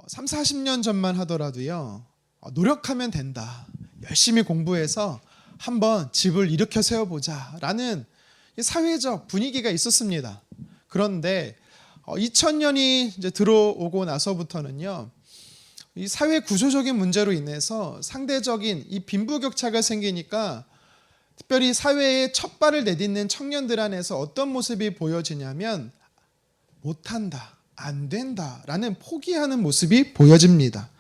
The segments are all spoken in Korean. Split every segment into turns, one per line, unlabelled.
3, 40년 전만 하더라도요. 노력하면 된다. 열심히 공부해서 한번 집을 일으켜 세워보자 라는 사회적 분위기가 있었습니다. 그런데 2000년이 이제 들어오고 나서부터는요. 이 사회 구조적인 문제로 인해서 상대적인 이 빈부격차가 생기니까 특별히 사회에 첫 발을 내딛는 청년들 안에서 어떤 모습이 보여지냐면 못한다, 안 된다 라는 포기하는 모습이 보여집니다.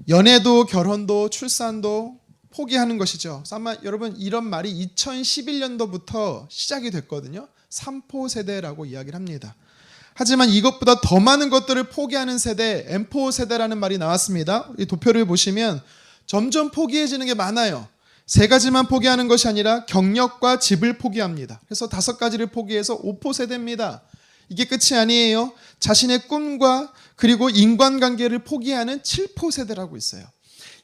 연애도 결혼도 출산도 포기하는 것이죠. 아마 여러분 이런 말이 2011년도부터 시작이 됐거든요. 3포 세대라고 이야기를 합니다. 하지만 이것보다 더 많은 것들을 포기하는 세대, M4 세대라는 말이 나왔습니다. 이 도표를 보시면 점점 포기해지는 게 많아요. 세 가지만 포기하는 것이 아니라 경력과 집을 포기합니다. 그래서 5가지를 포기해서 5포 세대입니다. 이게 끝이 아니에요. 자신의 꿈과 그리고 인간관계를 포기하는 7포 세대라고 있어요.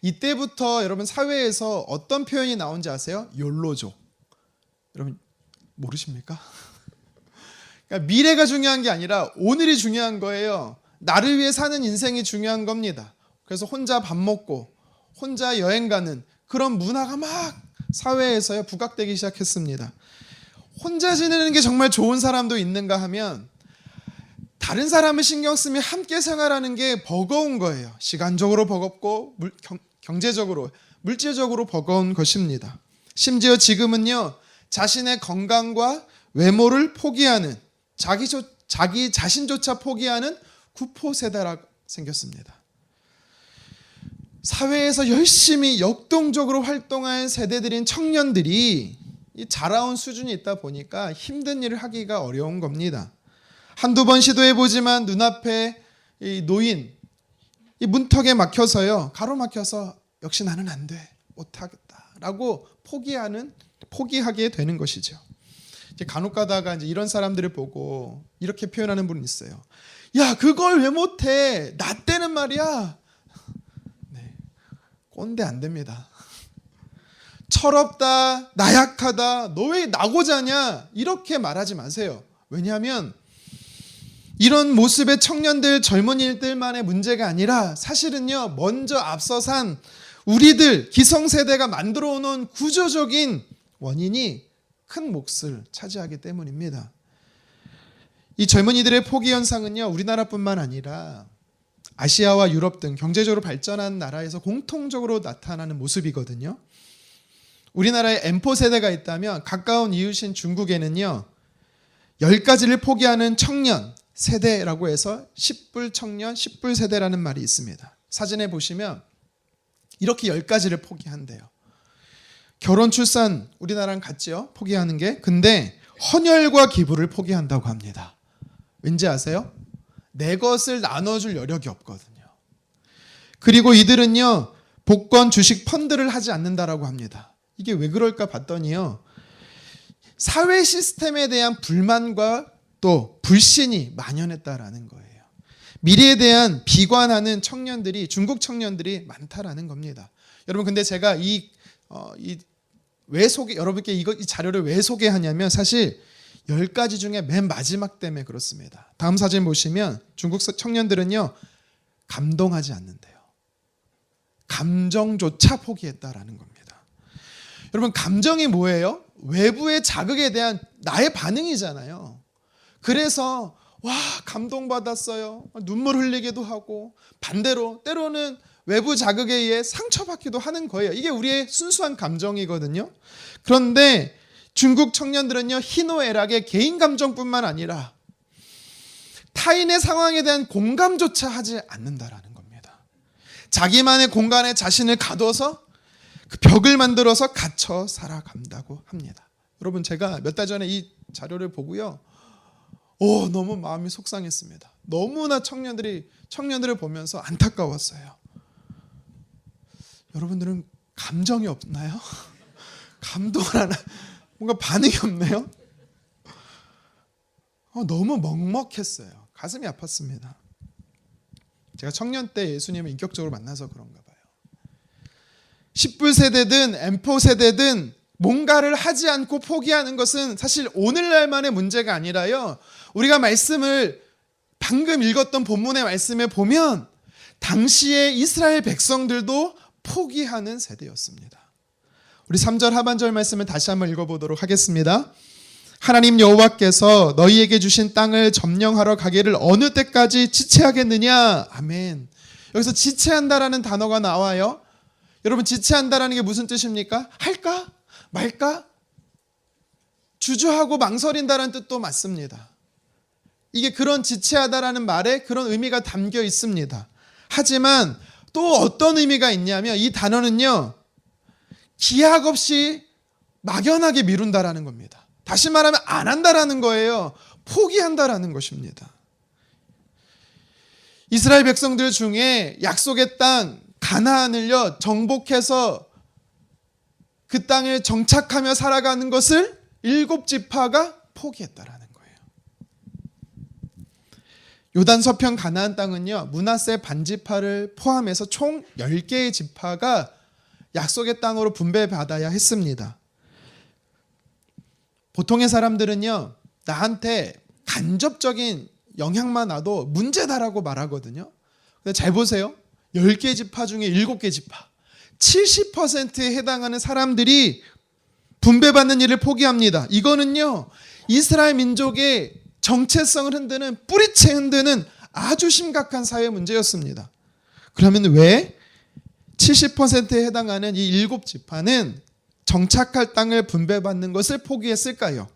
이때부터 여러분 사회에서 어떤 표현이 나온지 아세요? 욜로족. 여러분 모르십니까? 그러니까 미래가 중요한 게 아니라 오늘이 중요한 거예요. 나를 위해 사는 인생이 중요한 겁니다. 그래서 혼자 밥 먹고 혼자 여행 가는 그런 문화가 막 사회에서요 부각되기 시작했습니다. 혼자 지내는 게 정말 좋은 사람도 있는가 하면 다른 사람을 신경 쓰며 함께 생활하는 게 버거운 거예요. 시간적으로 버겁고 경제적으로, 물질적으로 버거운 것입니다. 심지어 지금은요 자신의 건강과 외모를 포기하는 자기 자신조차 포기하는 구포 세대가 생겼습니다. 사회에서 열심히 역동적으로 활동한 세대들인 청년들이 자라온 수준이 있다 보니까 힘든 일을 하기가 어려운 겁니다. 한두 번 시도해보지만 눈앞에 이 노인, 이 문턱에 막혀서요. 가로막혀서 역시 나는 안 돼, 못하겠다라고 포기하게 되는 것이죠. 이제 간혹 가다가 이제 이런 사람들을 보고 이렇게 표현하는 분이 있어요. 야, 그걸 왜 못해? 나 때는 말이야. 네, 꼰대 안 됩니다. 철없다, 나약하다, 너 왜 나고자냐? 이렇게 말하지 마세요. 왜냐하면 이런 모습의 청년들, 젊은이들만의 문제가 아니라 사실은요, 먼저 앞서 산 우리들, 기성세대가 만들어 놓은 구조적인 원인이 큰 몫을 차지하기 때문입니다. 이 젊은이들의 포기 현상은요, 우리나라뿐만 아니라 아시아와 유럽 등 경제적으로 발전한 나라에서 공통적으로 나타나는 모습이거든요. 우리나라에 M4 세대가 있다면 가까운 이웃인 중국에는요, 10가지를 포기하는 청년 세대라고 해서 10불 청년, 10불 세대라는 말이 있습니다. 사진에 보시면 이렇게 10가지를 포기한대요. 결혼, 출산, 우리나라랑 같죠? 포기하는 게. 근데 헌혈과 기부를 포기한다고 합니다. 왠지 아세요? 내 것을 나눠줄 여력이 없거든요. 그리고 이들은요, 복권, 주식, 펀드를 하지 않는다라고 합니다. 이게 왜 그럴까 봤더니요, 사회 시스템에 대한 불만과 또 불신이 만연했다라는 거예요. 미래에 대한 비관하는 청년들이, 중국 청년들이 많다라는 겁니다. 여러분, 근데 제가 여러분께 이 자료를 왜 소개하냐면 사실 10가지 중에 맨 마지막 때문에 그렇습니다. 다음 사진 보시면 중국 청년들은요, 감동하지 않는데요. 감정조차 포기했다라는 겁니다. 여러분, 감정이 뭐예요? 외부의 자극에 대한 나의 반응이잖아요. 그래서 와, 감동받았어요. 눈물 흘리기도 하고, 반대로 때로는 외부 자극에 의해 상처받기도 하는 거예요. 이게 우리의 순수한 감정이거든요. 그런데 중국 청년들은요, 희노애락의 개인 감정뿐만 아니라 타인의 상황에 대한 공감조차 하지 않는다라는 겁니다. 자기만의 공간에 자신을 가둬서 그 벽을 만들어서 갇혀 살아간다고 합니다. 여러분, 제가 몇 달 전에 이 자료를 보고요, 너무 마음이 속상했습니다. 너무나 청년들을 보면서 안타까웠어요. 여러분들은 감정이 없나요? 감동을 하나, 뭔가 반응이 없네요. 너무 먹먹했어요. 가슴이 아팠습니다. 제가 청년 때 예수님을 인격적으로 만나서 그런가 봐요. 10불 세대든 M4 세대든 뭔가를 하지 않고 포기하는 것은 사실 오늘날만의 문제가 아니라요, 우리가 말씀을 방금 읽었던 본문의 말씀에 보면 당시의 이스라엘 백성들도 포기하는 세대였습니다. 우리 3절 하반절 말씀을 다시 한번 읽어보도록 하겠습니다. 하나님 여호와께서 너희에게 주신 땅을 점령하러 가기를 어느 때까지 지체하겠느냐. 아멘. 여기서 지체한다라는 단어가 나와요. 여러분, 지체한다라는 게 무슨 뜻입니까? 할까? 말까? 주저하고 망설인다라는 뜻도 맞습니다. 이게 그런 지체하다라는 말에 그런 의미가 담겨 있습니다. 하지만 또 어떤 의미가 있냐면 이 단어는요, 기약 없이 막연하게 미룬다라는 겁니다. 다시 말하면 안 한다라는 거예요. 포기한다라는 것입니다. 이스라엘 백성들 중에 약속의 땅 가나안을요 정복해서 그 땅을 정착하며 살아가는 것을 7지파가 포기했다라는 거예요. 요단 서편 가나안 땅은요 므낫세 반지파를 포함해서 총 10개의 지파가 약속의 땅으로 분배받아야 했습니다. 보통의 사람들은요 나한테 간접적인 영향만 와도 문제다라고 말하거든요. 근데 잘 보세요. 10개 지파 중에 7개 지파 70%에 해당하는 사람들이 분배받는 일을 포기합니다. 이거는요 이스라엘 민족의 정체성을 흔드는, 뿌리채 흔드는 아주 심각한 사회 문제였습니다. 그러면 왜 70%에 해당하는 이 7지파는 정착할 땅을 분배받는 것을 포기했을까요?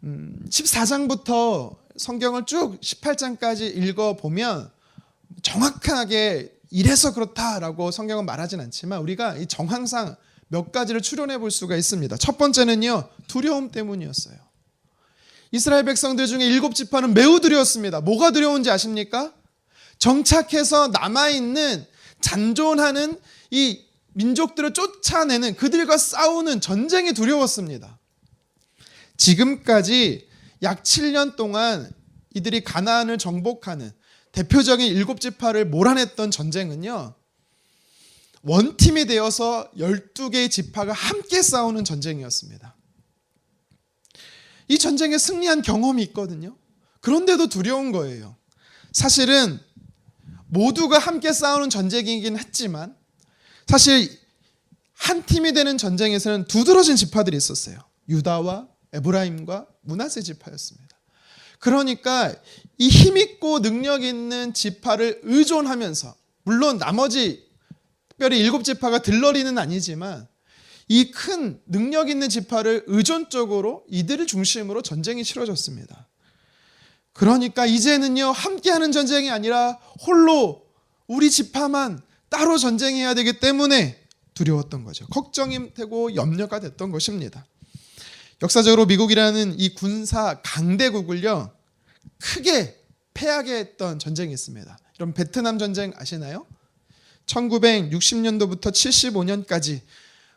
14장부터 성경을 쭉 18장까지 읽어보면 정확하게 이래서 그렇다라고 성경은 말하진 않지만 우리가 이 정황상 몇 가지를 추론해 볼 수가 있습니다. 첫 번째는요, 두려움 때문이었어요. 이스라엘 백성들 중에 7지파는 매우 두려웠습니다. 뭐가 두려운지 아십니까? 정착해서 남아있는 잔존하는 이 민족들을 쫓아내는, 그들과 싸우는 전쟁이 두려웠습니다. 지금까지 약 7년 동안 이들이 가나안을 정복하는 대표적인 7지파를 몰아냈던 전쟁은요, 원팀이 되어서 12개의 지파가 함께 싸우는 전쟁이었습니다. 이 전쟁에 승리한 경험이 있거든요. 그런데도 두려운 거예요. 사실은 모두가 함께 싸우는 전쟁이긴 했지만 사실 한 팀이 되는 전쟁에서는 두드러진 지파들이 있었어요. 유다와 에브라임과 므낫세 지파였습니다. 그러니까 이 힘있고 능력 있는 지파를 의존하면서, 물론 나머지 특별히 7지파가 들러리는 아니지만 이 큰 능력 있는 지파를 의존적으로 이들을 중심으로 전쟁이 치러졌습니다. 그러니까 이제는요 함께하는 전쟁이 아니라 홀로 우리 지파만 따로 전쟁해야 되기 때문에 두려웠던 거죠. 걱정이 되고 염려가 됐던 것입니다. 역사적으로 미국이라는 이 군사 강대국을요 크게 패하게 했던 전쟁이 있습니다. 여러분 베트남 전쟁 아시나요? 1960년도부터 75년까지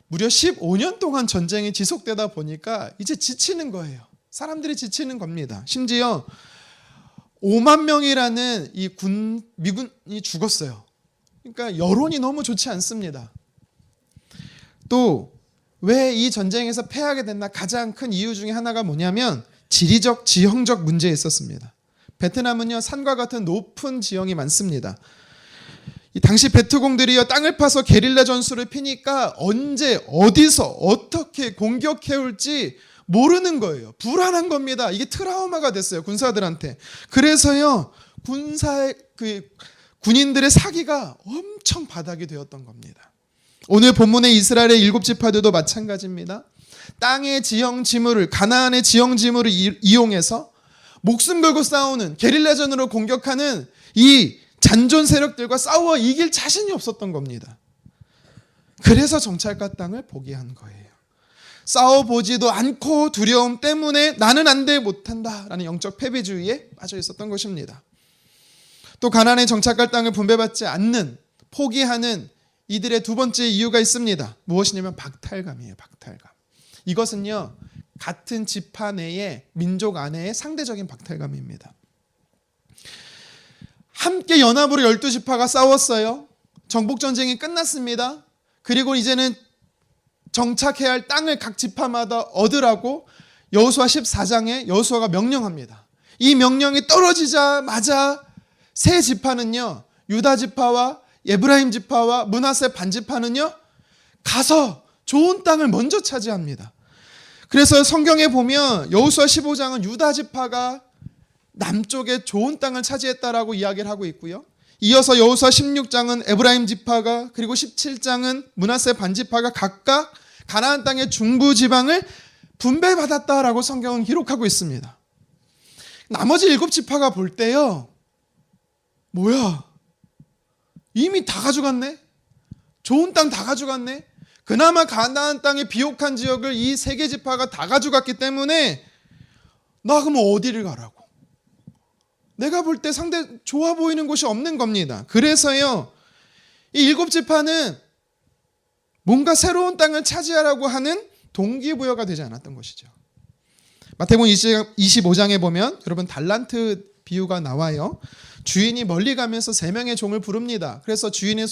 무려 15년 동안 전쟁이 지속되다 보니까 이제 지치는 거예요. 사람들이 지치는 겁니다. 심지어 5만 명이라는 이 미군이 죽었어요. 그러니까 여론이 너무 좋지 않습니다. 또 왜 이 전쟁에서 패하게 됐나, 가장 큰 이유 중에 하나가 뭐냐면 지리적, 지형적 문제에 있었습니다. 베트남은요 산과 같은 높은 지형이 많습니다. 이 당시 베트공들이요 땅을 파서 게릴라 전술을 피니까 언제 어디서 어떻게 공격해 올지 모르는 거예요. 불안한 겁니다. 이게 트라우마가 됐어요 군사들한테. 그래서요 군인들의 사기가 엄청 바닥이 되었던 겁니다. 오늘 본문의 이스라엘의 7지파들도 마찬가지입니다. 땅의 지형 지물을, 가나안의 지형 지물을 이용해서 목숨 걸고 싸우는, 게릴라전으로 공격하는 이 잔존 세력들과 싸워 이길 자신이 없었던 겁니다. 그래서 정찰과 땅을 포기한 거예요. 싸워보지도 않고 두려움 때문에 나는 안 돼, 못한다 라는 영적 패배주의에 빠져 있었던 것입니다. 또 가나안의 정착할 땅을 분배받지 않는, 포기하는 이들의 두 번째 이유가 있습니다. 무엇이냐면 박탈감이에요. 박탈감. 이것은요 같은 지파 내에, 민족 안에의 상대적인 박탈감입니다. 함께 연합으로 12지파가 싸웠어요. 정복전쟁이 끝났습니다. 그리고 이제는 정착해야 할 땅을 각 지파마다 얻으라고 여호수아 14장에 여호수아가 명령합니다. 이 명령이 떨어지자마자 세 지파는요 유다 지파와 에브라임 지파와 므낫세 반지파는요, 가서 좋은 땅을 먼저 차지합니다. 그래서 성경에 보면 여호수아 15장은 유다 지파가 남쪽에 좋은 땅을 차지했다라고 이야기를 하고 있고요. 이어서 여호수아 16장은 에브라임 지파가, 그리고 17장은 므낫세 반지파가 각각 가나안 땅의 중부 지방을 분배받았다라고 성경은 기록하고 있습니다. 나머지 7지파가 볼 때요, 뭐야, 이미 다 가져갔네? 좋은 땅 다 가져갔네? 그나마 가나안 땅의 비옥한 지역을 이 3개 지파가 다 가져갔기 때문에 나 그럼 어디를 가라고? 내가 볼 때 상대 좋아 보이는 곳이 없는 겁니다. 그래서요, 이 7지파는 뭔가 새로운 땅을 차지하라고 하는 동기부여가 되지 않았던 것이죠. 마태복음 25장에 보면 여러분 달란트 비유가 나와요. 주인이 멀리 가면서 3명의 종을 부릅니다. 그래서 주인의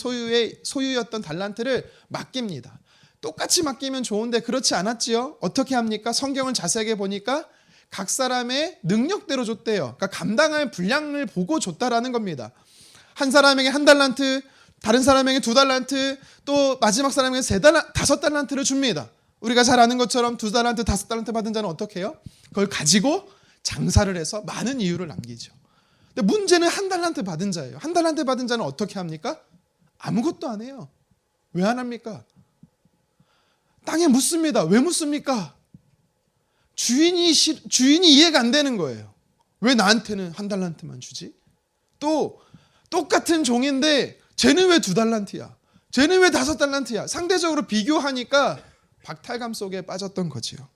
소유였던 달란트를 맡깁니다. 똑같이 맡기면 좋은데 그렇지 않았지요. 어떻게 합니까? 성경을 자세하게 보니까 각 사람의 능력대로 줬대요. 그러니까 감당할 분량을 보고 줬다라는 겁니다. 한 사람에게 1달란트, 다른 사람에게 2달란트, 또 마지막 사람에게 5달란트를 줍니다. 우리가 잘 아는 것처럼 2달란트, 5달란트 받은 자는 어떻게 해요? 그걸 가지고 장사를 해서 많은 이유를 남기죠. 근데 문제는 1달란트 받은 자예요. 1달란트 받은 자는 어떻게 합니까? 아무것도 안 해요. 왜 안 합니까? 땅에 묻습니다. 왜 묻습니까? 주인이 이해가 안 되는 거예요. 왜 나한테는 1달란트만 주지? 또 똑같은 종인데 쟤는 왜 2달란트야? 쟤는 왜 5달란트야? 상대적으로 비교하니까 박탈감 속에 빠졌던 거지요.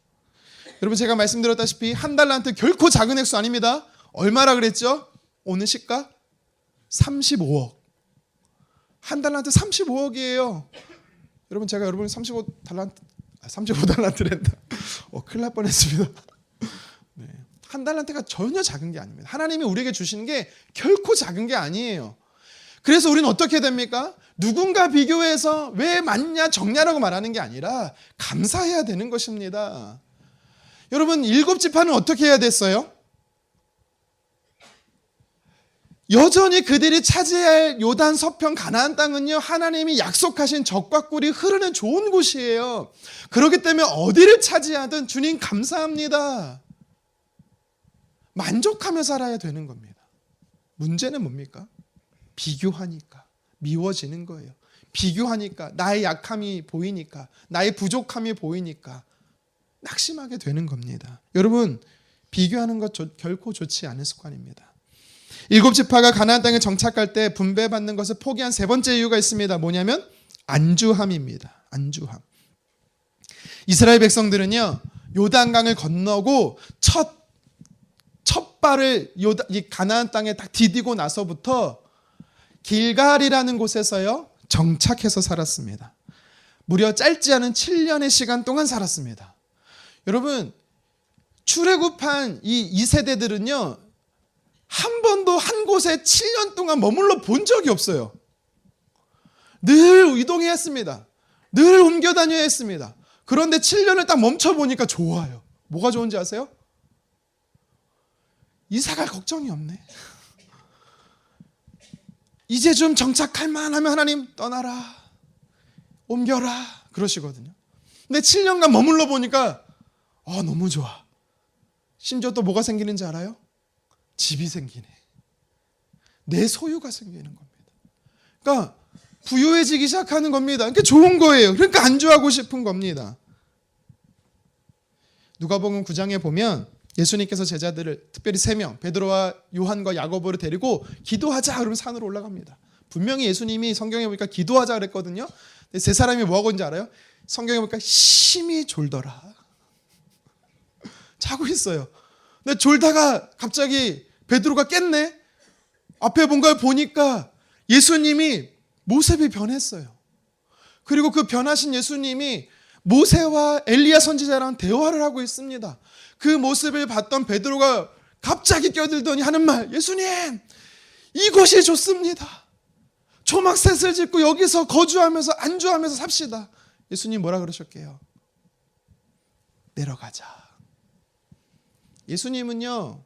여러분, 제가 말씀드렸다시피 1달란트 결코 작은 액수 아닙니다. 얼마라 그랬죠? 오늘 시가 35억. 1달란트 35억이에요. 여러분, 제가 여러분 35달란트랜다. 큰일 날 뻔했습니다. 네. 1달란트가 전혀 작은 게 아닙니다. 하나님이 우리에게 주시는 게 결코 작은 게 아니에요. 그래서 우리는 어떻게 됩니까? 누군가 비교해서 왜 많냐 적냐라고 말하는 게 아니라 감사해야 되는 것입니다. 여러분, 7지파는 어떻게 해야 됐어요? 여전히 그들이 차지할 요단 서편 가나안 땅은요, 하나님이 약속하신 젖과 꿀이 흐르는 좋은 곳이에요. 그렇기 때문에 어디를 차지하든 주님 감사합니다, 만족하며 살아야 되는 겁니다. 문제는 뭡니까? 비교하니까 미워지는 거예요. 비교하니까 나의 약함이 보이니까, 나의 부족함이 보이니까 낙심하게 되는 겁니다. 여러분, 비교하는 것 결코 좋지 않은 습관입니다. 7지파가 가나안 땅에 정착할 때 분배받는 것을 포기한 3번째 이유가 있습니다. 뭐냐면 안주함입니다. 안주함. 이스라엘 백성들은요, 요단강을 건너고 첫 발을 이 가나안 땅에 딱 디디고 나서부터 길갈이라는 곳에서요 정착해서 살았습니다. 무려 짧지 않은 7년의 시간 동안 살았습니다. 여러분, 출애굽한 이 2세대들은요 한 번도 한 곳에 7년 동안 머물러 본 적이 없어요. 늘 이동해야 했습니다. 늘 옮겨 다녀야 했습니다. 그런데 7년을 딱 멈춰보니까 좋아요. 뭐가 좋은지 아세요? 이사갈 걱정이 없네. 이제 좀 정착할 만하면 하나님 떠나라, 옮겨라 그러시거든요. 근데 7년간 머물러 보니까 너무 좋아. 심지어 또 뭐가 생기는지 알아요? 집이 생기네. 내 소유가 생기는 겁니다. 그러니까 부유해지기 시작하는 겁니다. 그러니까 좋은 거예요. 그러니까 안주하고 싶은 겁니다. 누가복음 9장에 보면 예수님께서 제자들을, 특별히 3명, 베드로와 요한과 야고보를 데리고 기도하자 그러면 산으로 올라갑니다. 분명히 예수님이 성경에 보니까 기도하자 그랬거든요. 근데 3사람이 뭐하고 있는지 알아요? 성경에 보니까 심히 졸더라. 자고 있어요. 근데 졸다가 갑자기 베드로가 깼네. 앞에 뭔가를 보니까 예수님이 모습이 변했어요. 그리고 그 변하신 예수님이 모세와 엘리야 선지자랑 대화를 하고 있습니다. 그 모습을 봤던 베드로가 갑자기 껴들더니 하는 말, 예수님, 이곳이 좋습니다. 초막셋을 짓고 여기서 거주하면서 안주하면서 삽시다. 예수님 뭐라 그러셨게요? 내려가자. 예수님은요,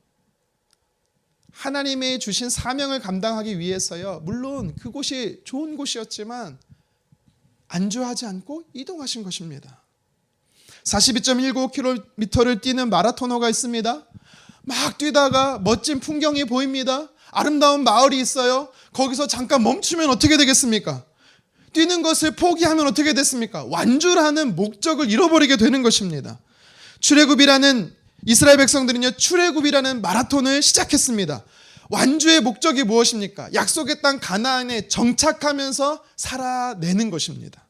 하나님의 주신 사명을 감당하기 위해서요. 물론 그곳이 좋은 곳이었지만 안주하지 않고 이동하신 것입니다. 42.19km를 뛰는 마라토너가 있습니다. 막 뛰다가 멋진 풍경이 보입니다. 아름다운 마을이 있어요. 거기서 잠깐 멈추면 어떻게 되겠습니까? 뛰는 것을 포기하면 어떻게 됐습니까? 완주라는 목적을 잃어버리게 되는 것입니다. 출애굽이라는 이스라엘 백성들은요, 출애굽이라는 마라톤을 시작했습니다. 완주의 목적이 무엇입니까? 약속의 땅 가나안에 정착하면서 살아내는 것입니다.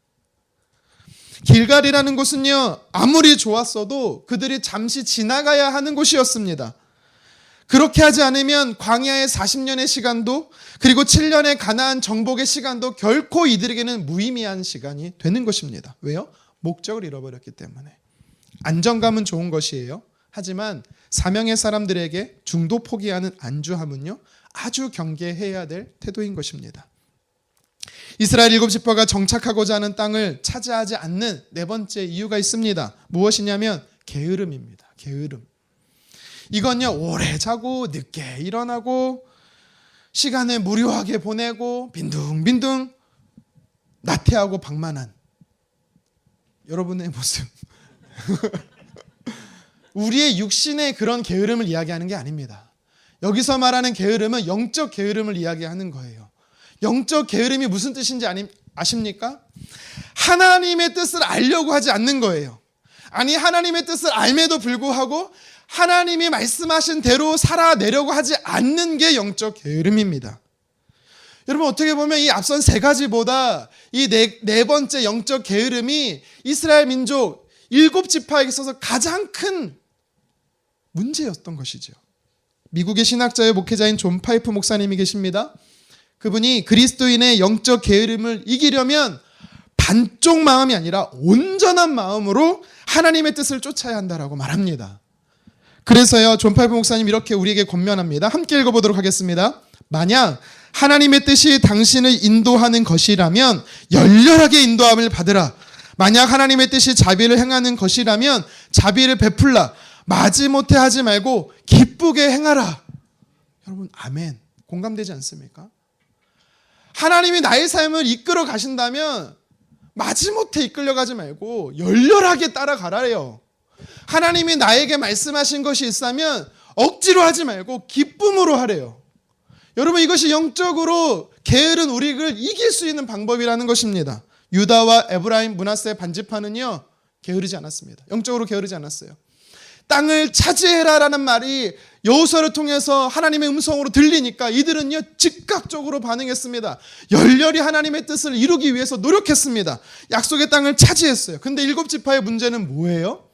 길갈이라는 곳은요, 아무리 좋았어도 그들이 잠시 지나가야 하는 곳이었습니다. 그렇게 하지 않으면 광야의 40년의 시간도 그리고 7년의 가나안 정복의 시간도 결코 이들에게는 무의미한 시간이 되는 것입니다. 왜요? 목적을 잃어버렸기 때문에. 안정감은 좋은 것이에요. 하지만 사명의 사람들에게 중도 포기하는 안주함은요, 아주 경계해야 될 태도인 것입니다. 이스라엘 7지파가 정착하고자 하는 땅을 차지하지 않는 네 번째 이유가 있습니다. 무엇이냐면 게으름입니다. 게으름. 이건요, 오래 자고 늦게 일어나고 시간을 무료하게 보내고 빈둥빈둥 나태하고 방만한 여러분의 모습. 우리의 육신의 그런 게으름을 이야기하는 게 아닙니다. 여기서 말하는 게으름은 영적 게으름을 이야기하는 거예요. 영적 게으름이 무슨 뜻인지 아십니까? 하나님의 뜻을 알려고 하지 않는 거예요. 아니, 하나님의 뜻을 알매도 불구하고 하나님이 말씀하신 대로 살아내려고 하지 않는 게 영적 게으름입니다. 여러분, 어떻게 보면 이 앞선 세 가지보다 이 네 번째 영적 게으름이 이스라엘 민족 7지파에게 있어서 가장 큰 문제였던 것이죠. 미국의 신학자의 목회자인 존 파이프 목사님이 계십니다. 그분이 그리스도인의 영적 게으름을 이기려면 반쪽 마음이 아니라 온전한 마음으로 하나님의 뜻을 쫓아야 한다라고 말합니다. 그래서요, 존 파이프 목사님 이렇게 우리에게 권면합니다. 함께 읽어보도록 하겠습니다. 만약 하나님의 뜻이 당신을 인도하는 것이라면 열렬하게 인도함을 받으라. 만약 하나님의 뜻이 자비를 행하는 것이라면 자비를 베풀라. 마지못해 하지 말고 기쁘게 행하라. 여러분, 아멘. 공감되지 않습니까? 하나님이 나의 삶을 이끌어 가신다면 마지못해 이끌려가지 말고 열렬하게 따라가라요. 하나님이 나에게 말씀하신 것이 있다면 억지로 하지 말고 기쁨으로 하래요. 여러분, 이것이 영적으로 게으른 우리를 이길 수 있는 방법이라는 것입니다. 유다와 에브라임, 므낫세 반지파는요, 게으르지 않았습니다. 영적으로 게으르지 않았어요. 땅을 차지해라라는 말이 여호수아를 통해서 하나님의 음성으로 들리니까 이들은요, 즉각적으로 반응했습니다. 열렬히 하나님의 뜻을 이루기 위해서 노력했습니다. 약속의 땅을 차지했어요. 근데 7지파의 문제는 뭐예요?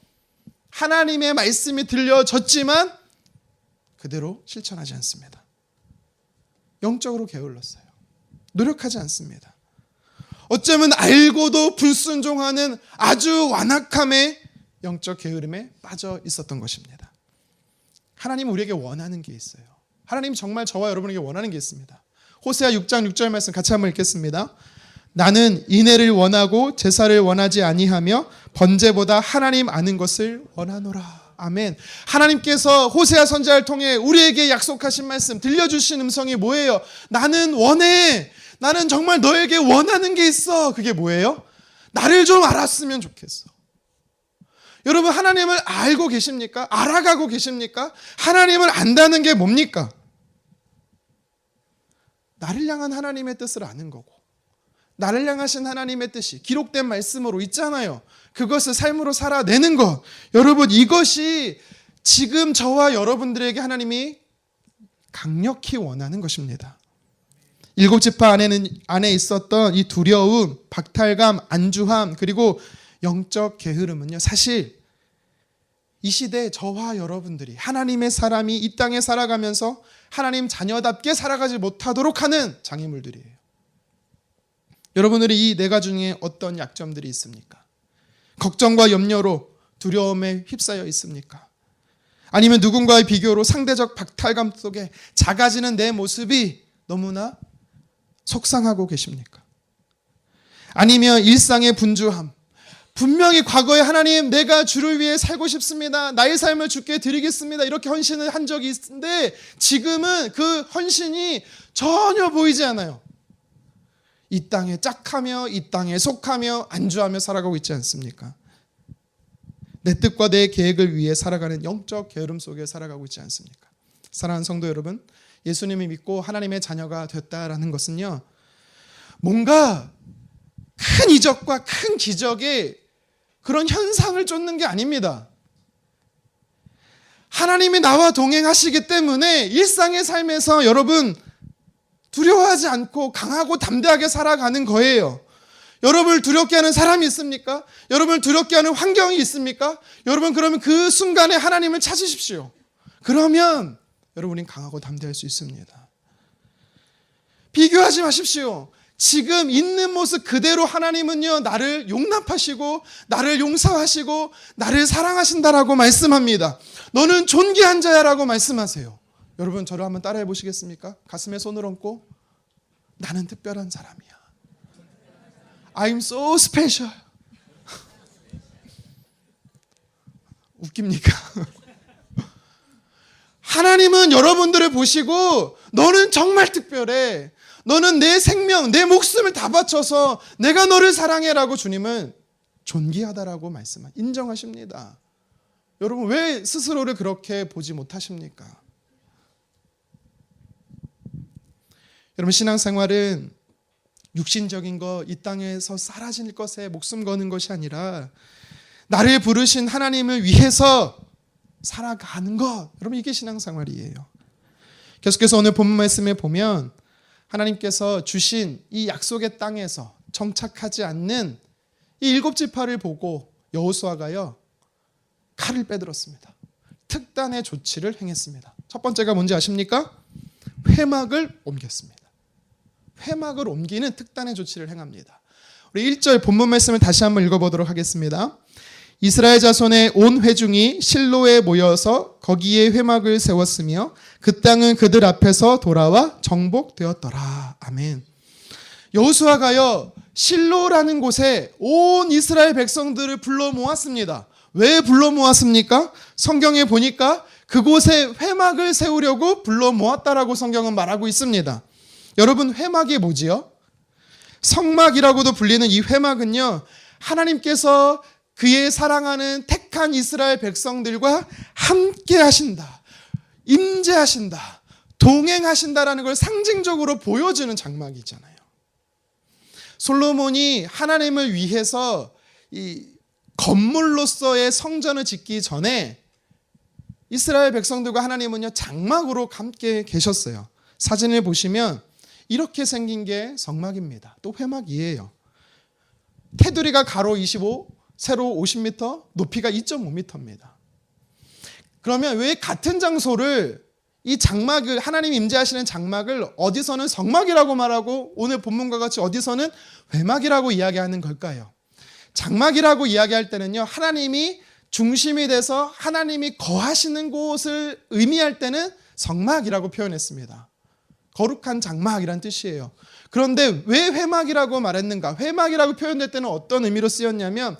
하나님의 말씀이 들려졌지만 그대로 실천하지 않습니다. 영적으로 게을렀어요. 노력하지 않습니다. 어쩌면 알고도 불순종하는 아주 완악함의 영적 게으름에 빠져 있었던 것입니다. 하나님은 우리에게 원하는 게 있어요. 하나님 정말 저와 여러분에게 원하는 게 있습니다. 호세아 6장 6절 말씀 같이 한번 읽겠습니다. 나는 인애를 원하고 제사를 원하지 아니하며 번제보다 하나님 아는 것을 원하노라. 아멘. 하나님께서 호세아 선지자를 통해 우리에게 약속하신 말씀, 들려주신 음성이 뭐예요? 나는 원해. 나는 정말 너에게 원하는 게 있어. 그게 뭐예요? 나를 좀 알았으면 좋겠어. 여러분, 하나님을 알고 계십니까? 알아가고 계십니까? 하나님을 안다는 게 뭡니까? 나를 향한 하나님의 뜻을 아는 거고, 나를 향하신 하나님의 뜻이 기록된 말씀으로 있잖아요. 그것을 삶으로 살아내는 것. 여러분, 이것이 지금 저와 여러분들에게 하나님이 강력히 원하는 것입니다. 7지파 안에 있었던 이 두려움, 박탈감, 안주함, 그리고 영적 게으름은요, 사실 이 시대 저와 여러분들이 하나님의 사람이 이 땅에 살아가면서 하나님 자녀답게 살아가지 못하도록 하는 장애물들이에요. 여러분들이 이 네 가지 중에 어떤 약점들이 있습니까? 걱정과 염려로 두려움에 휩싸여 있습니까? 아니면 누군가의 비교로 상대적 박탈감 속에 작아지는 내 모습이 너무나 속상하고 계십니까? 아니면 일상의 분주함, 분명히 과거에 하나님 내가 주를 위해 살고 싶습니다. 나의 삶을 주께 드리겠습니다. 이렇게 헌신을 한 적이 있는데 지금은 그 헌신이 전혀 보이지 않아요. 이 땅에 짝하며 이 땅에 속하며 안주하며 살아가고 있지 않습니까? 내 뜻과 내 계획을 위해 살아가는 영적 게으름 속에 살아가고 있지 않습니까? 사랑하는 성도 여러분, 예수님을 믿고 하나님의 자녀가 됐다라는 것은요, 뭔가 큰 이적과 큰 기적의 그런 현상을 쫓는 게 아닙니다. 하나님이 나와 동행하시기 때문에 일상의 삶에서 여러분 두려워하지 않고 강하고 담대하게 살아가는 거예요. 여러분을 두렵게 하는 사람이 있습니까? 여러분을 두렵게 하는 환경이 있습니까? 여러분 그러면 그 순간에 하나님을 찾으십시오. 그러면 여러분이 강하고 담대할 수 있습니다. 비교하지 마십시오. 지금 있는 모습 그대로 하나님은요, 나를 용납하시고 나를 용서하시고 나를 사랑하신다라고 말씀합니다. 너는 존귀한 자야라고 말씀하세요. 여러분 저를 한번 따라해 보시겠습니까? 가슴에 손을 얹고 나는 특별한 사람이야. I'm so special. 웃깁니까? 하나님은 여러분들을 보시고 너는 정말 특별해. 너는 내 생명, 내 목숨을 다 바쳐서 내가 너를 사랑해라고 주님은 존귀하다라고 인정하십니다. 여러분 왜 스스로를 그렇게 보지 못하십니까? 여러분 신앙생활은 육신적인 것, 이 땅에서 사라질 것에 목숨 거는 것이 아니라 나를 부르신 하나님을 위해서 살아가는 것, 여러분 이게 신앙생활이에요. 계속해서 오늘 본문 말씀에 보면 하나님께서 주신 이 약속의 땅에서 정착하지 않는 이 7지파를 보고 여호수아가요 칼을 빼들었습니다. 특단의 조치를 행했습니다. 첫 번째가 뭔지 아십니까? 회막을 옮겼습니다. 회막을 옮기는 특단의 조치를 행합니다. 우리 1절 본문 말씀을 다시 한번 읽어보도록 하겠습니다. 이스라엘 자손의 온 회중이 실로에 모여서 거기에 회막을 세웠으며 그 땅은 그들 앞에서 돌아와 정복되었더라. 아멘. 여호수아가요 실로라는 곳에 온 이스라엘 백성들을 불러 모았습니다. 왜 불러 모았습니까? 성경에 보니까 그곳에 회막을 세우려고 불러 모았다라고 성경은 말하고 있습니다. 여러분 회막이 뭐지요? 성막이라고도 불리는 이 회막은요, 하나님께서 그의 사랑하는 택한 이스라엘 백성들과 함께 하신다, 임재하신다, 동행하신다라는 걸 상징적으로 보여주는 장막이잖아요. 솔로몬이 하나님을 위해서 이 건물로서의 성전을 짓기 전에 이스라엘 백성들과 하나님은요 장막으로 함께 계셨어요. 사진을 보시면 이렇게 생긴 게 성막입니다. 또 회막이에요. 테두리가 가로 25, 세로 50m, 높이가 2.5m입니다. 그러면 왜 같은 장소를 이 장막을 하나님 임재하시는 장막을 어디서는 성막이라고 말하고 오늘 본문과 같이 어디서는 회막이라고 이야기하는 걸까요? 장막이라고 이야기할 때는요, 하나님이 중심이 돼서 하나님이 거하시는 곳을 의미할 때는 성막이라고 표현했습니다. 거룩한 장막이란 뜻이에요. 그런데 왜 회막이라고 말했는가? 회막이라고 표현될 때는 어떤 의미로 쓰였냐면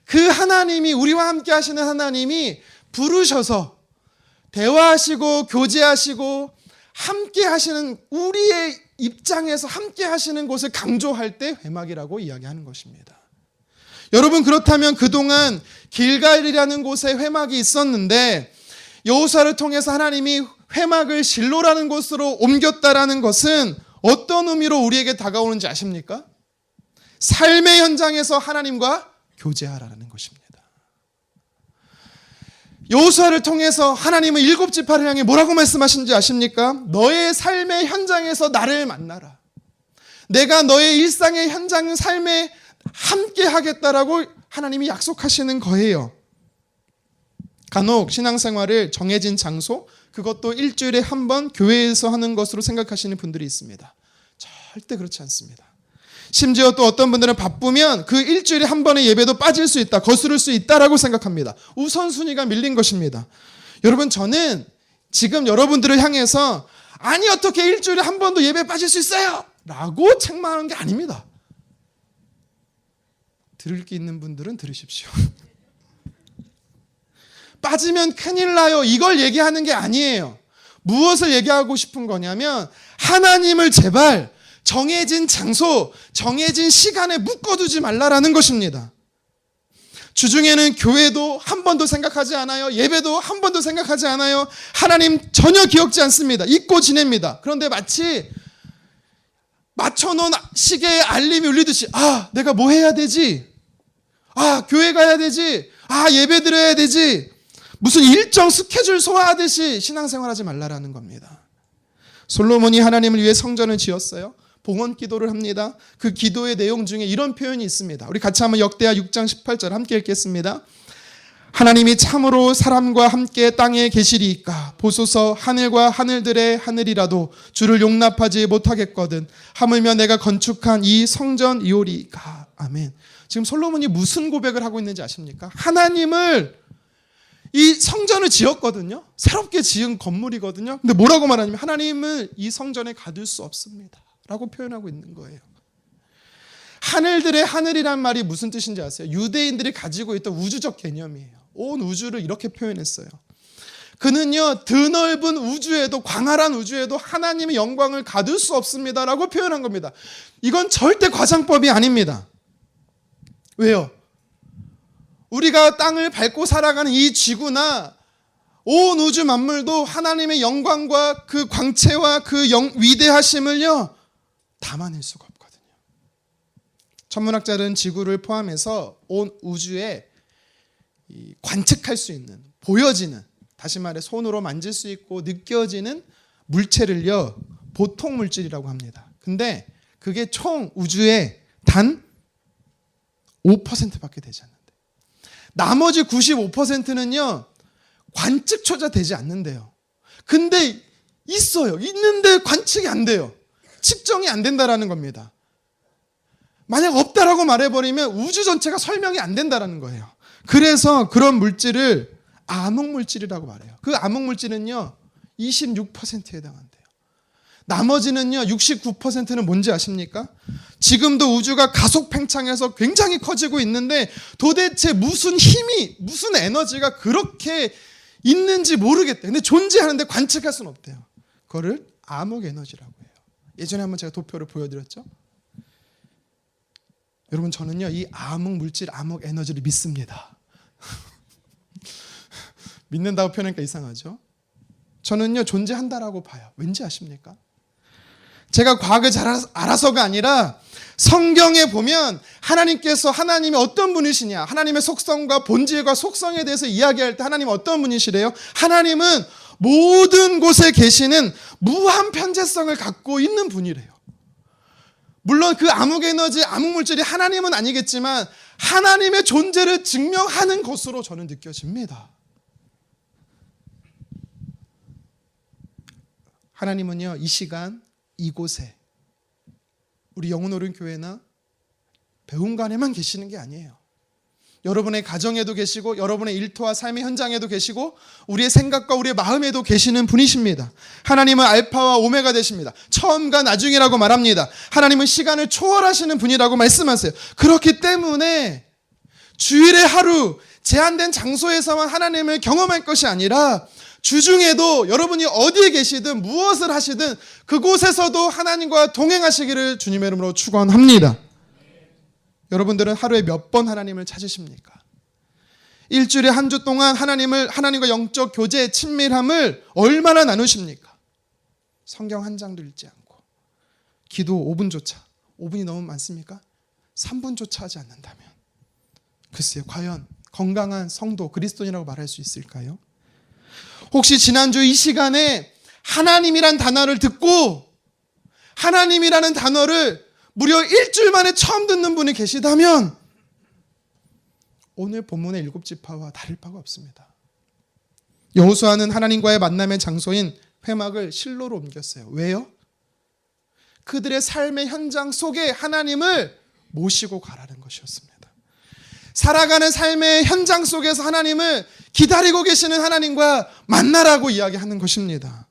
그 하나님이, 우리와 함께 하시는 하나님이 부르셔서 대화하시고 교제하시고 함께 하시는, 우리의 입장에서 함께 하시는 곳을 강조할 때 회막이라고 이야기하는 것입니다. 여러분 그렇다면 그동안 길갈이라는 곳에 회막이 있었는데 여호수아를 통해서 하나님이 회막을 실로라는 곳으로 옮겼다라는 것은 어떤 의미로 우리에게 다가오는지 아십니까? 삶의 현장에서 하나님과 교제하라는 것입니다. 여호수아를 통해서 하나님은 7지파를 향해 뭐라고 말씀하신지 아십니까? 너의 삶의 현장에서 나를 만나라. 내가 너의 일상의 현장 삶에 함께 하겠다라고 하나님이 약속하시는 거예요. 간혹 신앙생활을 정해진 장소, 그것도 일주일에 한 번 교회에서 하는 것으로 생각하시는 분들이 있습니다. 절대 그렇지 않습니다. 심지어 또 어떤 분들은 바쁘면 그 일주일에 한 번의 예배도 빠질 수 있다, 거스를 수 있다라고 생각합니다. 우선순위가 밀린 것입니다. 여러분 저는 지금 여러분들을 향해서 아니 어떻게 일주일에 한 번도 예배 빠질 수 있어요? 라고 책망하는 게 아닙니다. 들을 게 있는 분들은 들으십시오. 빠지면 큰일 나요. 이걸 얘기하는 게 아니에요. 무엇을 얘기하고 싶은 거냐면 하나님을 제발 정해진 장소, 정해진 시간에 묶어두지 말라라는 것입니다. 주중에는 교회도 한 번도 생각하지 않아요. 예배도 한 번도 생각하지 않아요. 하나님 전혀 기억지 않습니다. 잊고 지냅니다. 그런데 마치 맞춰놓은 시계에 알림이 울리듯이 내가 뭐 해야 되지? 교회 가야 되지? 예배 드려야 되지? 무슨 일정 스케줄 소화하듯이 신앙생활하지 말라라는 겁니다. 솔로몬이 하나님을 위해 성전을 지었어요. 봉헌 기도를 합니다. 그 기도의 내용 중에 이런 표현이 있습니다. 우리 같이 한번 역대하 6장 18절 함께 읽겠습니다. 하나님이 참으로 사람과 함께 땅에 계시리이까 보소서 하늘과 하늘들의 하늘이라도 주를 용납하지 못하겠거든 하물며 내가 건축한 이 성전이오리이까. 아멘. 지금 솔로몬이 무슨 고백을 하고 있는지 아십니까? 하나님을 이 성전을 지었거든요. 새롭게 지은 건물이거든요. 근데 뭐라고 말하냐면 하나님을 이 성전에 가둘 수 없습니다 라고 표현하고 있는 거예요. 하늘들의 하늘이란 말이 무슨 뜻인지 아세요? 유대인들이 가지고 있던 우주적 개념이에요. 온 우주를 이렇게 표현했어요. 그는요 드넓은 우주에도 광활한 우주에도 하나님의 영광을 가둘 수 없습니다 라고 표현한 겁니다. 이건 절대 과장법이 아닙니다. 왜요? 우리가 땅을 밟고 살아가는 이 지구나 온 우주 만물도 하나님의 영광과 그 광채와 그 위대하심을요 담아낼 수가 없거든요. 천문학자들은 지구를 포함해서 온 우주에 관측할 수 있는, 보여지는, 다시 말해 손으로 만질 수 있고 느껴지는 물체를요 보통 물질이라고 합니다. 근데 그게 총 우주의 단 5%밖에 되지 않는데 나머지 95%는요 관측조차 되지 않는데요. 근데 있어요. 있는데 관측이 안 돼요. 측정이 안 된다라는 겁니다. 만약 없다라고 말해버리면 우주 전체가 설명이 안 된다라는 거예요. 그래서 그런 물질을 암흑물질이라고 말해요. 그 암흑물질은요 26%에 해당한대요. 나머지는요 69%는 뭔지 아십니까? 지금도 우주가 가속 팽창해서 굉장히 커지고 있는데 도대체 무슨 힘이, 무슨 에너지가 그렇게 있는지 모르겠대. 근데 존재하는데 관측할 수는 없대요. 그거를 암흑 에너지라고 해요. 예전에 한번 제가 도표를 보여드렸죠. 여러분 저는요 이 암흑 물질, 암흑 에너지를 믿습니다. 믿는다고 표현하니까 이상하죠. 저는요 존재한다라고 봐요. 왠지 아십니까? 제가 과학을 잘 알아서가 아니라 성경에 보면 하나님께서 하나님이 어떤 분이시냐, 하나님의 속성과 본질과 속성에 대해서 이야기할 때 하나님은 어떤 분이시래요? 하나님은 모든 곳에 계시는 무한 편재성을 갖고 있는 분이래요. 물론 그 암흑 에너지, 암흑 물질이 하나님은 아니겠지만 하나님의 존재를 증명하는 것으로 저는 느껴집니다. 하나님은요 이 시간 이곳에 우리 영혼오른 교회나 배움관에만 계시는 게 아니에요. 여러분의 가정에도 계시고 여러분의 일터와 삶의 현장에도 계시고 우리의 생각과 우리의 마음에도 계시는 분이십니다. 하나님은 알파와 오메가 되십니다. 처음과 나중이라고 말합니다. 하나님은 시간을 초월하시는 분이라고 말씀하세요. 그렇기 때문에 주일의 하루 제한된 장소에서만 하나님을 경험할 것이 아니라 주중에도 여러분이 어디에 계시든 무엇을 하시든 그곳에서도 하나님과 동행하시기를 주님의 이름으로 축원합니다. 여러분들은 하루에 몇 번 하나님을 찾으십니까? 일주일에 한 주 동안 하나님과 영적 교제, 친밀함을 얼마나 나누십니까? 성경 한 장도 읽지 않고 기도 5분조차, 5분이 너무 많습니까? 3분조차 하지 않는다면 글쎄요, 과연 건강한 성도, 그리스도인이라고 말할 수 있을까요? 혹시 지난주 이 시간에 하나님이란 단어를 듣고 하나님이라는 단어를 무려 일주일 만에 처음 듣는 분이 계시다면 오늘 본문의 7지파와 다를 바가 없습니다. 여호수아는 하나님과의 만남의 장소인 회막을 실로로 옮겼어요. 왜요? 그들의 삶의 현장 속에 하나님을 모시고 가라는 것이었습니다. 살아가는 삶의 현장 속에서 하나님을 기다리고 계시는 하나님과 만나라고 이야기하는 것입니다.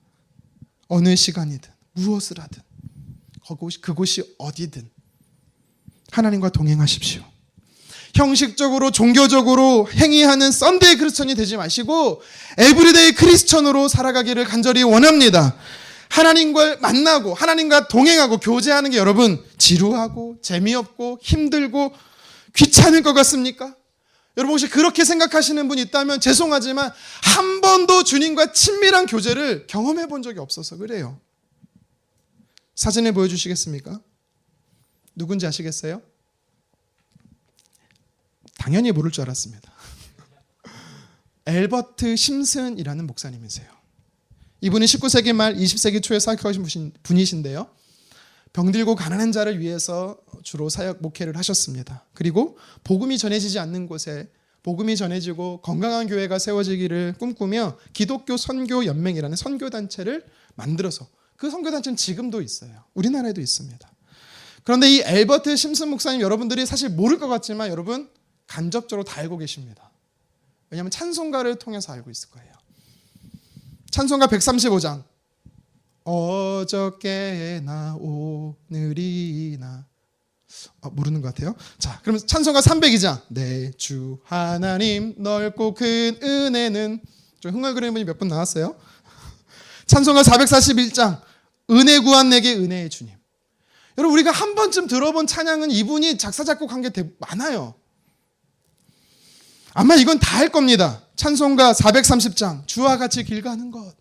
어느 시간이든 무엇을 하든 그곳이 어디든 하나님과 동행하십시오. 형식적으로 종교적으로 행위하는 썬데이 크리스천이 되지 마시고 에브리데이 크리스천으로 살아가기를 간절히 원합니다. 하나님과 만나고 하나님과 동행하고 교제하는 게 여러분 지루하고 재미없고 힘들고 귀찮을 것 같습니까? 여러분 혹시 그렇게 생각하시는 분이 있다면 죄송하지만 한 번도 주님과 친밀한 교제를 경험해 본 적이 없어서 그래요. 사진을 보여주시겠습니까? 누군지 아시겠어요? 당연히 모를 줄 알았습니다. 엘버트 심슨이라는 목사님이세요. 이분이 19세기 말 20세기 초에 사역하신 분이신데요. 병들고 가난한 자를 위해서 주로 사역 목회를 하셨습니다. 그리고 복음이 전해지지 않는 곳에 복음이 전해지고 건강한 교회가 세워지기를 꿈꾸며 기독교 선교 연맹이라는 선교단체를 만들어서 그 선교단체는 지금도 있어요. 우리나라에도 있습니다. 그런데 이 엘버트 심슨 목사님 여러분들이 사실 모를 것 같지만 여러분 간접적으로 다 알고 계십니다. 왜냐하면 찬송가를 통해서 알고 있을 거예요. 찬송가 135장 어저께나 오늘이나 모르는 것 같아요. 자, 그럼 찬송가 302장 내 주 하나님 넓고 큰 은혜는 좀 흥얼거리는 분이 몇 분 나왔어요. 찬송가 441장 은혜 구한 내게 은혜의 주님. 여러분 우리가 한 번쯤 들어본 찬양은 이분이 작사 작곡한 게 많아요. 아마 이건 다 할 겁니다. 찬송가 430장 주와 같이 길 가는 것.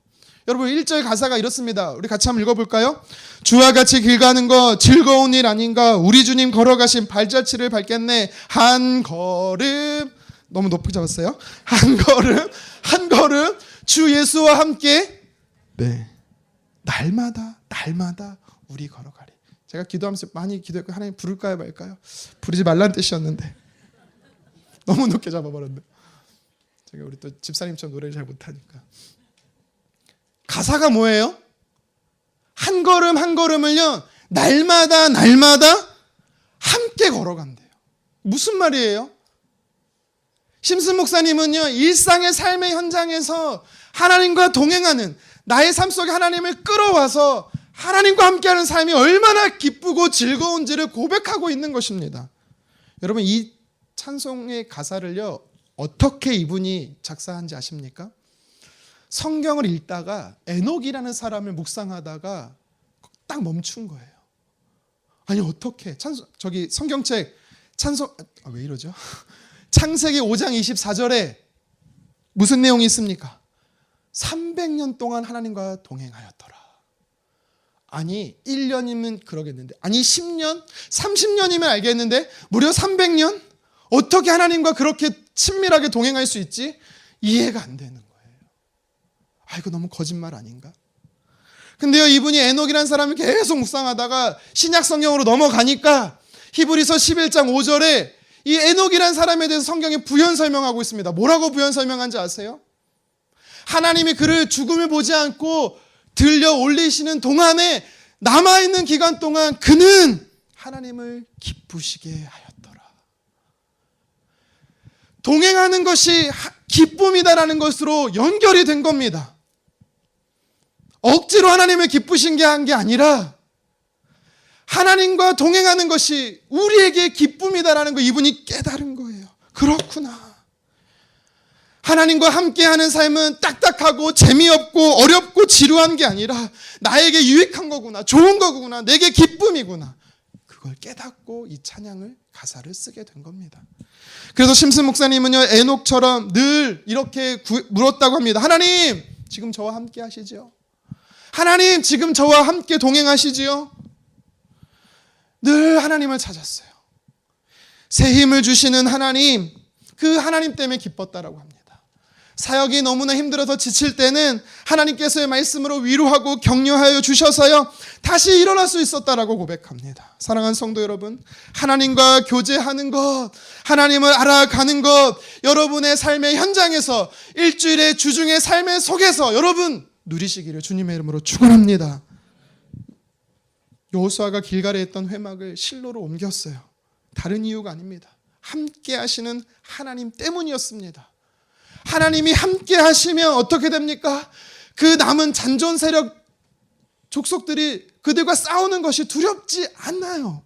여러분 1절 가사가 이렇습니다. 우리 같이 한번 읽어볼까요? 주와 같이 길 가는 것 즐거운 일 아닌가. 우리 주님 걸어가신 발자취를 밟겠네. 한 걸음 너무 높게 잡았어요. 한 걸음 주 예수와 함께 네 날마다 우리 걸어가리. 제가 기도하면서 많이 기도했고 하나님 부를까요 말까요? 부르지 말라는 뜻이었는데 너무 높게 잡아버렸네. 제가 우리 또 집사님처럼 노래를 잘 못하니까. 가사가 뭐예요? 한 걸음을요 날마다 함께 걸어간대요. 무슨 말이에요? 심슨 목사님은요 일상의 삶의 현장에서 하나님과 동행하는 나의 삶 속에 하나님을 끌어와서 하나님과 함께하는 삶이 얼마나 기쁘고 즐거운지를 고백하고 있는 것입니다. 여러분 이 찬송의 가사를요 어떻게 이분이 작사한지 아십니까? 성경을 읽다가 에녹이라는 사람을 묵상하다가 딱 멈춘 거예요. 아니 어떻게 성경책 왜 이러죠? 창세기 5장 24절에 무슨 내용이 있습니까? 300년 동안 하나님과 동행하였더라. 아니 1년이면 그러겠는데 아니 10년? 30년이면 알겠는데 무려 300년? 어떻게 하나님과 그렇게 친밀하게 동행할 수 있지? 이해가 안 되는 거예요. 이거 너무 거짓말 아닌가? 근데요 이분이 에녹이라는 사람을 계속 묵상하다가 신약 성경으로 넘어가니까 히브리서 11장 5절에 이 에녹이라는 사람에 대해서 성경이 부연 설명하고 있습니다. 뭐라고 부연 설명한지 아세요? 하나님이 그를 죽음을 보지 않고 들려 올리시는 동안에 남아있는 기간 동안 그는 하나님을 기쁘시게 하였더라. 동행하는 것이 기쁨이다라는 것으로 연결이 된 겁니다. 억지로 하나님을 기쁘신게 한 게 아니라 하나님과 동행하는 것이 우리에게 기쁨이다라는 거 이분이 깨달은 거예요. 그렇구나. 하나님과 함께하는 삶은 딱딱하고 재미없고 어렵고 지루한 게 아니라 나에게 유익한 거구나. 좋은 거구나. 내게 기쁨이구나. 그걸 깨닫고 이 찬양을 가사를 쓰게 된 겁니다. 그래서 심슨 목사님은요 에녹처럼 늘 이렇게 물었다고 합니다. 하나님 지금 저와 함께 하시죠? 하나님 지금 저와 함께 동행하시지요? 늘 하나님을 찾았어요. 새 힘을 주시는 하나님, 그 하나님 때문에 기뻤다라고 합니다. 사역이 너무나 힘들어서 지칠 때는 하나님께서의 말씀으로 위로하고 격려하여 주셔서요 다시 일어날 수 있었다라고 고백합니다. 사랑하는 성도 여러분, 하나님과 교제하는 것, 하나님을 알아가는 것, 여러분의 삶의 현장에서 일주일의 주중의 삶의 속에서 여러분 누리시기를 주님의 이름으로 축원합니다. 여호수아가 길갈에 했던 회막을 실로로 옮겼어요. 다른 이유가 아닙니다. 함께 하시는 하나님 때문이었습니다. 하나님이 함께 하시면 어떻게 됩니까? 그 남은 잔존 세력 족속들이 그들과 싸우는 것이 두렵지 않아요.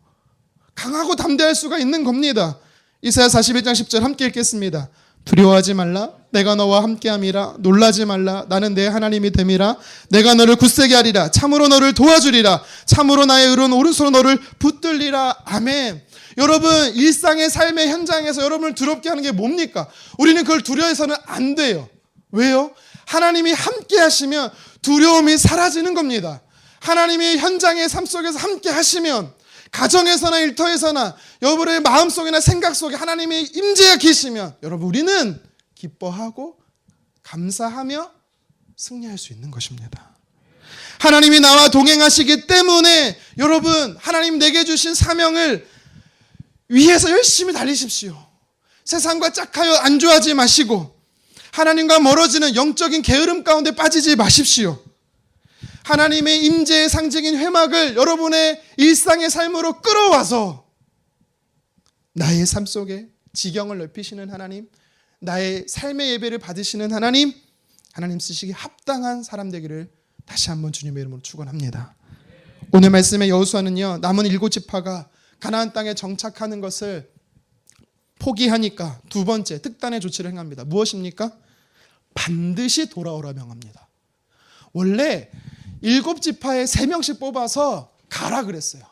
강하고 담대할 수가 있는 겁니다. 이사야 41장 10절 함께 읽겠습니다. 두려워하지 말라. 내가 너와 함께함이라. 놀라지 말라. 나는 내 하나님이 됨이라. 내가 너를 굳세게 하리라. 참으로 너를 도와주리라. 참으로 나의 의로운 오른손으로 너를 붙들리라. 아멘. 여러분, 일상의 삶의 현장에서 여러분을 두렵게 하는 게 뭡니까? 우리는 그걸 두려워해서는 안 돼요. 왜요? 하나님이 함께 하시면 두려움이 사라지는 겁니다. 하나님이 현장의 삶 속에서 함께 하시면 가정에서나 일터에서나 여러분의 마음속이나 생각 속에 하나님이 임재해 계시면 여러분 우리는 기뻐하고 감사하며 승리할 수 있는 것입니다. 하나님이 나와 동행하시기 때문에 여러분 하나님 내게 주신 사명을 위해서 열심히 달리십시오. 세상과 짝하여 안주하지 마시고 하나님과 멀어지는 영적인 게으름 가운데 빠지지 마십시오. 하나님의 임재의 상징인 회막을 여러분의 일상의 삶으로 끌어와서 나의 삶 속에 지경을 넓히시는 하나님, 나의 삶의 예배를 받으시는 하나님, 하나님 쓰시기 합당한 사람 되기를 다시 한번 주님의 이름으로 축원합니다. 오늘 말씀의 여호수아는요, 남은 7지파가 가나안 땅에 정착하는 것을 포기하니까 두 번째 특단의 조치를 행합니다. 무엇입니까? 반드시 돌아오라 명합니다. 원래 7지파에 3명씩 뽑아서 가라 그랬어요.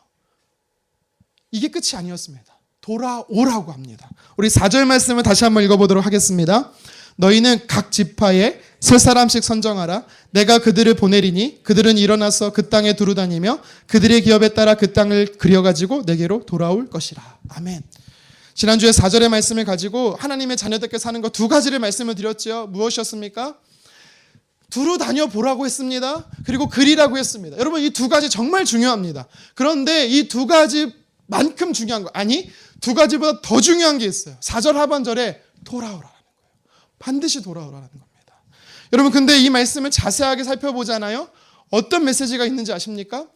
이게 끝이 아니었습니다. 돌아오라고 합니다. 우리 4절 말씀을 다시 한번 읽어보도록 하겠습니다. 너희는 각 지파에 3사람씩 선정하라. 내가 그들을 보내리니 그들은 일어나서 그 땅에 두루다니며 그들의 기업에 따라 그 땅을 그려가지고 내게로 돌아올 것이라. 아멘. 지난주에 4절의 말씀을 가지고 하나님의 자녀들께 사는 것 2가지를 말씀을 드렸죠. 무엇이었습니까? 두루 다녀보라고 했습니다. 그리고 그리라고 했습니다. 여러분 이 2가지 정말 중요합니다. 그런데 이 2가지만큼 중요한 거 아니 2가지보다 더 중요한 게 있어요. 4절 하반절에 돌아오라는 거예요. 반드시 돌아오라는 겁니다. 여러분 근데 이 말씀을 자세하게 살펴보잖아요. 어떤 메시지가 있는지 아십니까?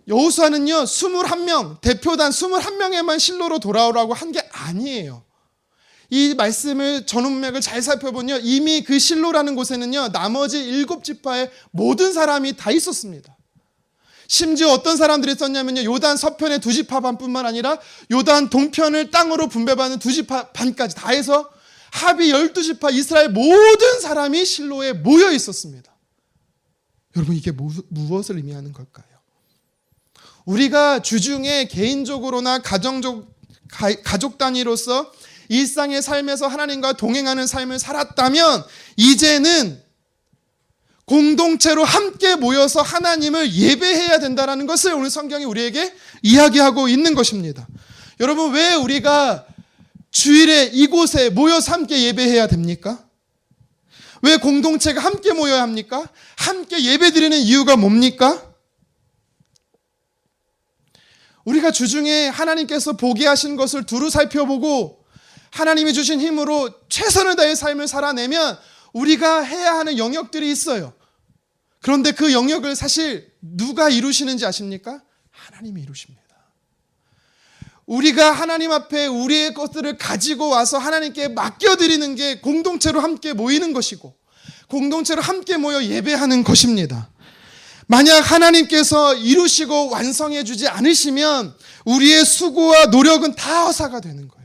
여호수아는요 21명 대표단 21명에만 실로로 돌아오라고 한 게 아니에요. 이 말씀을 전문맥을 잘 살펴보면요 이미 그 실로라는 곳에는요 나머지 7지파의 모든 사람이 다 있었습니다. 심지어 어떤 사람들이 있었냐면요 요단 서편의 2지파 반뿐만 아니라 요단 동편을 땅으로 분배받는 2지파 반까지 다 해서 합이 12지파 이스라엘 모든 사람이 실로에 모여 있었습니다. 여러분 이게 무엇을 의미하는 걸까요? 우리가 주중에 개인적으로나 가족 단위로서 일상의 삶에서 하나님과 동행하는 삶을 살았다면 이제는 공동체로 함께 모여서 하나님을 예배해야 된다는 것을 오늘 성경이 우리에게 이야기하고 있는 것입니다. 여러분 왜 우리가 주일에 이곳에 모여서 함께 예배해야 됩니까? 왜 공동체가 함께 모여야 합니까? 함께 예배드리는 이유가 뭡니까? 우리가 주중에 하나님께서 보게 하신 것을 두루 살펴보고 하나님이 주신 힘으로 최선을 다해 삶을 살아내면 우리가 해야 하는 영역들이 있어요. 그런데 그 영역을 사실 누가 이루시는지 아십니까? 하나님이 이루십니다. 우리가 하나님 앞에 우리의 것들을 가지고 와서 하나님께 맡겨드리는 게 공동체로 함께 모이는 것이고 공동체로 함께 모여 예배하는 것입니다. 만약 하나님께서 이루시고 완성해 주지 않으시면 우리의 수고와 노력은 다 허사가 되는 거예요.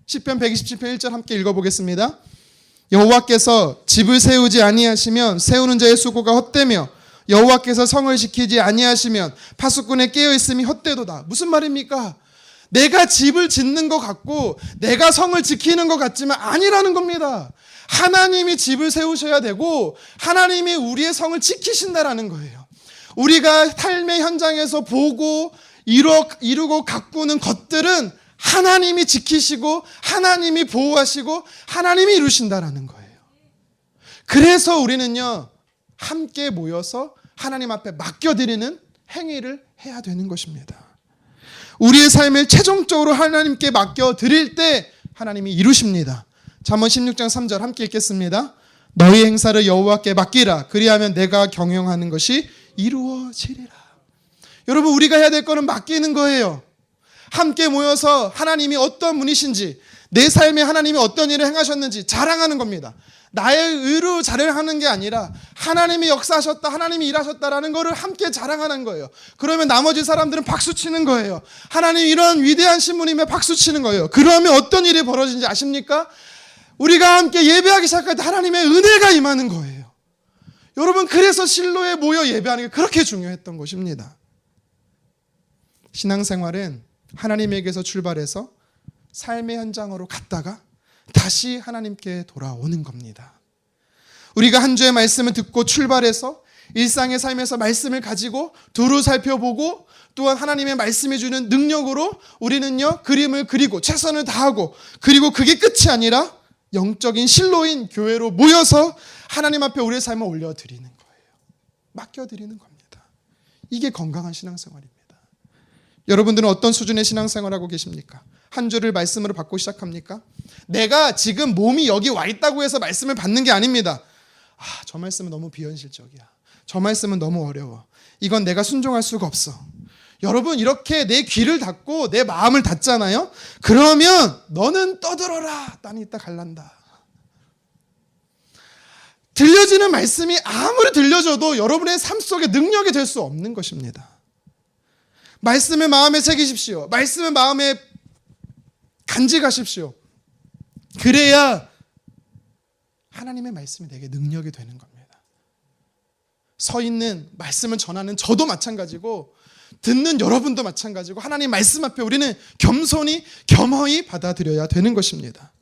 시편 127편 1절 함께 읽어보겠습니다. 여호와께서 집을 세우지 아니하시면 세우는 자의 수고가 헛되며 여호와께서 성을 지키지 아니하시면 파수꾼의 깨어있음이 헛되도다. 무슨 말입니까? 내가 집을 짓는 것 같고 내가 성을 지키는 것 같지만 아니라는 겁니다. 하나님이 집을 세우셔야 되고 하나님이 우리의 성을 지키신다라는 거예요. 우리가 삶의 현장에서 보고 이루고 가꾸는 것들은 하나님이 지키시고 하나님이 보호하시고 하나님이 이루신다라는 거예요. 그래서 우리는요 함께 모여서 하나님 앞에 맡겨드리는 행위를 해야 되는 것입니다. 우리의 삶을 최종적으로 하나님께 맡겨드릴 때 하나님이 이루십니다. 잠언 16장 3절 함께 읽겠습니다. 너희 행사를 여호와께 맡기라. 그리하면 내가 경영하는 것이 이루어지리라. 여러분 우리가 해야 될 거는 맡기는 거예요. 함께 모여서 하나님이 어떤 분이신지 내 삶에 하나님이 어떤 일을 행하셨는지 자랑하는 겁니다. 나의 의로 자랑하는 게 아니라 하나님이 역사하셨다, 하나님이 일하셨다라는 것을 함께 자랑하는 거예요. 그러면 나머지 사람들은 박수치는 거예요. 하나님 이런 위대한 신부님에 박수치는 거예요. 그러면 어떤 일이 벌어지는지 아십니까? 우리가 함께 예배하기 시작할 때 하나님의 은혜가 임하는 거예요. 여러분, 그래서 실로에 모여 예배하는 게 그렇게 중요했던 것입니다. 신앙생활은 하나님에게서 출발해서 삶의 현장으로 갔다가 다시 하나님께 돌아오는 겁니다. 우리가 한 주의 말씀을 듣고 출발해서 일상의 삶에서 말씀을 가지고 두루 살펴보고 또한 하나님의 말씀이 주는 능력으로 우리는요 그림을 그리고 최선을 다하고, 그리고 그게 끝이 아니라 영적인 실로인 교회로 모여서 하나님 앞에 우리의 삶을 올려드리는 거예요. 맡겨드리는 겁니다. 이게 건강한 신앙생활입니다. 여러분들은 어떤 수준의 신앙생활하고 계십니까? 한 주를 말씀으로 받고 시작합니까? 내가 지금 몸이 여기 와 있다고 해서 말씀을 받는 게 아닙니다. 저 말씀은 너무 비현실적이야. 저 말씀은 너무 어려워. 이건 내가 순종할 수가 없어. 여러분, 이렇게 내 귀를 닫고 내 마음을 닫잖아요. 그러면 너는 떠들어라. 나는 이따 갈란다. 들려지는 말씀이 아무리 들려줘도 여러분의 삶 속에 능력이 될 수 없는 것입니다. 말씀을 마음에 새기십시오. 말씀을 마음에 간직하십시오. 그래야 하나님의 말씀이 내게 능력이 되는 겁니다. 서 있는 말씀을 전하는 저도 마찬가지고 듣는 여러분도 마찬가지고 하나님 말씀 앞에 우리는 겸허히 받아들여야 되는 것입니다.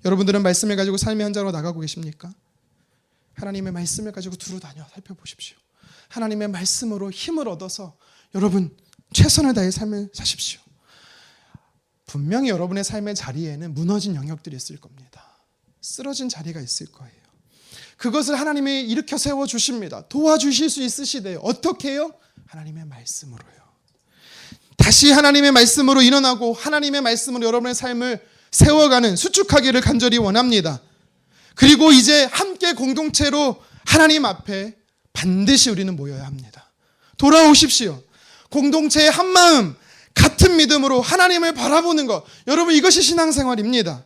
여러분들은 말씀을 가지고 삶의 현장으로 나가고 계십니까? 하나님의 말씀을 가지고 두루 다녀 살펴보십시오. 하나님의 말씀으로 힘을 얻어서 여러분 최선을 다해 삶을 사십시오. 분명히 여러분의 삶의 자리에는 무너진 영역들이 있을 겁니다. 쓰러진 자리가 있을 거예요. 그것을 하나님이 일으켜 세워주십니다. 도와주실 수 있으시대요. 어떻게 해요? 하나님의 말씀으로요. 다시 하나님의 말씀으로 일어나고 하나님의 말씀으로 여러분의 삶을 세워가는 수축하기를 간절히 원합니다. 그리고 이제 함께 공동체로 하나님 앞에 반드시 우리는 모여야 합니다. 돌아오십시오. 공동체의 한마음, 같은 믿음으로 하나님을 바라보는 것. 여러분, 이것이 신앙생활입니다.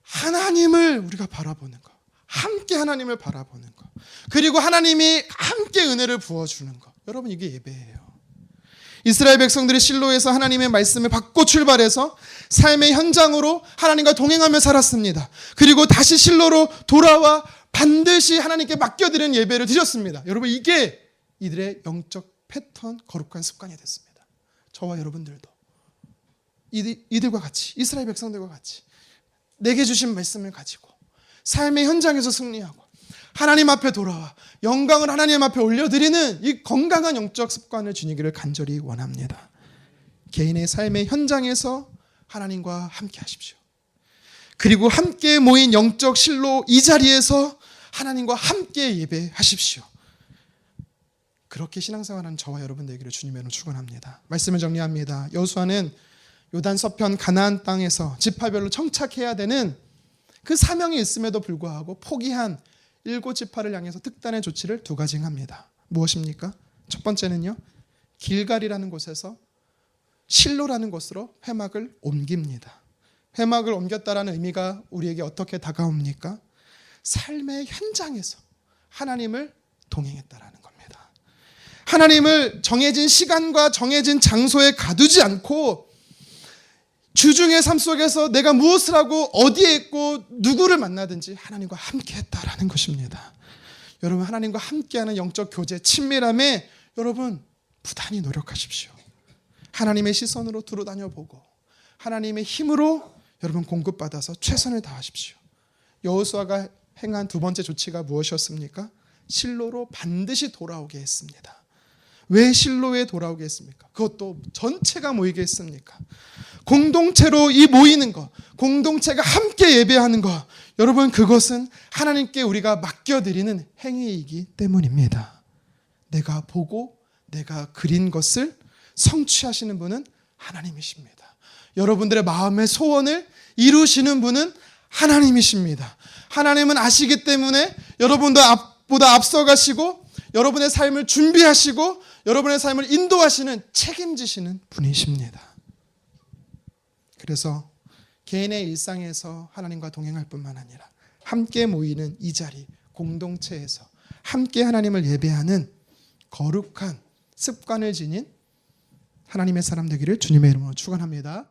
하나님을 우리가 바라보는 것. 함께 하나님을 바라보는 것. 그리고 하나님이 함께 은혜를 부어주는 것. 여러분, 이게 예배예요. 이스라엘 백성들이 실로에서 하나님의 말씀을 받고 출발해서 삶의 현장으로 하나님과 동행하며 살았습니다. 그리고 다시 실로로 돌아와 반드시 하나님께 맡겨드리는 예배를 드렸습니다. 여러분, 이게 이들의 영적 패턴, 거룩한 습관이 됐습니다. 저와 여러분들도 이들과 같이, 이스라엘 백성들과 같이 내게 주신 말씀을 가지고 삶의 현장에서 승리하고 하나님 앞에 돌아와 영광을 하나님 앞에 올려드리는 이 건강한 영적 습관을 지니기를 간절히 원합니다. 개인의 삶의 현장에서 하나님과 함께 하십시오. 그리고 함께 모인 영적 실로 이 자리에서 하나님과 함께 예배하십시오. 그렇게 신앙생활하는 저와 여러분 되기를 주님의 이름으로 축원합니다. 말씀을 정리합니다. 여호수아는 요단 서편 가나안 땅에서 지파별로 청착해야 되는 그 사명이 있음에도 불구하고 포기한 7지파를 향해서 특단의 조치를 2가지 행합니다. 무엇입니까? 첫 번째는요, 길갈이라는 곳에서 실로라는 곳으로 회막을 옮깁니다. 회막을 옮겼다라는 의미가 우리에게 어떻게 다가옵니까? 삶의 현장에서 하나님을 동행했다라는 겁니다. 하나님을 정해진 시간과 정해진 장소에 가두지 않고 주중의 삶 속에서 내가 무엇을 하고 어디에 있고 누구를 만나든지 하나님과 함께 했다라는 것입니다. 여러분, 하나님과 함께하는 영적 교제, 친밀함에 여러분 부단히 노력하십시오. 하나님의 시선으로 두루 다녀보고 하나님의 힘으로 여러분 공급받아서 최선을 다하십시오. 여호수아가 행한 2번째 조치가 무엇이었습니까? 실로로 반드시 돌아오게 했습니다. 왜 실로에 돌아오게 했습니까? 그것도 전체가 모이게 했습니까? 공동체로 이 모이는 것, 공동체가 함께 예배하는 것, 여러분 그것은 하나님께 우리가 맡겨드리는 행위이기 때문입니다. 내가 보고 내가 그린 것을 성취하시는 분은 하나님이십니다. 여러분들의 마음의 소원을 이루시는 분은 하나님이십니다. 하나님은 아시기 때문에 여러분보다 앞서가시고 여러분의 삶을 준비하시고 여러분의 삶을 인도하시는 책임지시는 분이십니다. 그래서 개인의 일상에서 하나님과 동행할 뿐만 아니라 함께 모이는 이 자리, 공동체에서 함께 하나님을 예배하는 거룩한 습관을 지닌 하나님의 사람 되기를 주님의 이름으로 축원합니다.